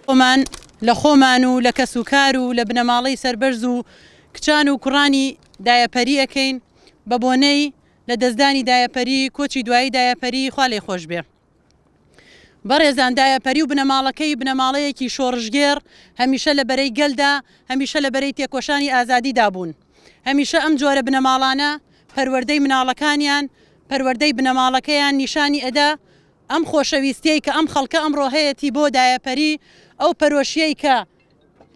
خۆمان لە خۆمان و لە کەس و کار و لە بنەماڵەی سەربەرز و کچان و کوڕانی دایەپەری ئەەکەین بە بۆنەی لە دەستدانی دایەپەری کۆچی دوایی دایەپەری خوا لێی خۆش بێ. بەڕێزان دایەپەری و بنەماڵەکەی بنەماڵەیەکی شۆڕژگێر هەمیشە لە بەرەی گەلدا هەمیشە لە بەرەی تێکۆشانی ئازادیدا بوون. هەمیشە ئەم جۆرە بنەماڵانە پەروەردەی مناڵەکانیان پەروەردەی بنەماڵەکەیان نیشانی ئەدا ئەم خۆشەویستیەی کە ئەم خەڵکە ئەمڕۆ هەیەی بۆ دایەپەری ئەو پەرۆشیەی کە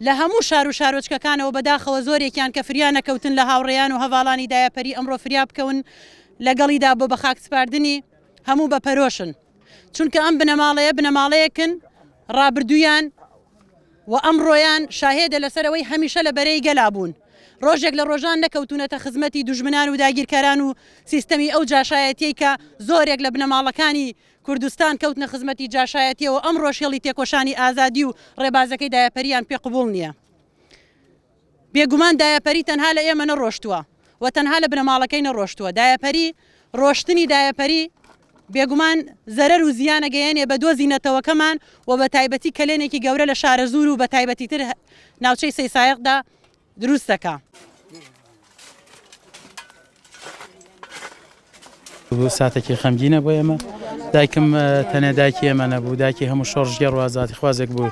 لە هەموو شار و شارۆچکەکانەوە بەداخەوە زۆرێکیان کە فریان نەکەوتن لە هاوڕێیان و هەواڵانی دایەپەری ئەمڕۆ فریا بکەون لەگەڵیدا بۆ بە خاک سپاردنی هەموو بە پەرۆشن. چونکە ئەم بنەماڵەیەکن ڕابردوویان و ئەمڕۆیان شاهێدە لەسەرەوەی هەمیشە لە بەرەی گەلا بوون. ڕۆژێک لە ڕۆژان نەکەوتونەتە خزمەتی دوژمنان و داگیرکاران و سیستەمی ئەو جاشایەتیەی کە زۆرێک لە بنەماڵەکانی کوردستان کەوتنە خزمەتی جاشایەتیەوە ئەم ڕۆژهێڵی تێکۆشانی ئازادی و ڕێبازەکەی دایەپەریان پێ قبوڵ نییە. بێگومان دایەپەری تەنها لە ئێمە نەڕۆشتووە و تەنها لە بنەماڵەکەی نەڕۆشتووە. دایەپەری ڕۆشتنی دایەپەری بێگومان زەرەر و زیانە گەیەنێ بە دۆزی نەتەوەکەمان و بە تایبەتی کەلێنێکی گەورە لە شارە زوور و بە تایبەتی تر ناوچەی سەیسایقدا دروست دەکا. ساتێکی خەمگینە بۆ ئێمە. دایکم تەنێ دایکی ئێمە نەبوو، دایکی هەموو شۆڕژگەر و ئازادی خوازێک بوو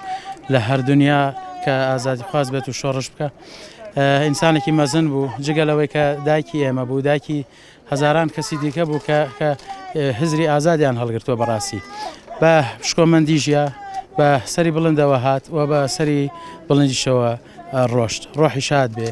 لە هەردونیا کە ئازادی خواز بێت و شۆڕش بکە. ئینسانێکی مەزن بوو جگەلەوەی کە دایکی ئێمە بوو، دایکی هەزاران کەسی دیکە بوو کە هزری ئازادیان هەڵگرتووە بەڕاستی. بە شکۆمەندی ژیا بە سەری بڵندەوە هات و بە سەری بڵندیشەوە ڕۆشت. ڕۆحی شاد بێ.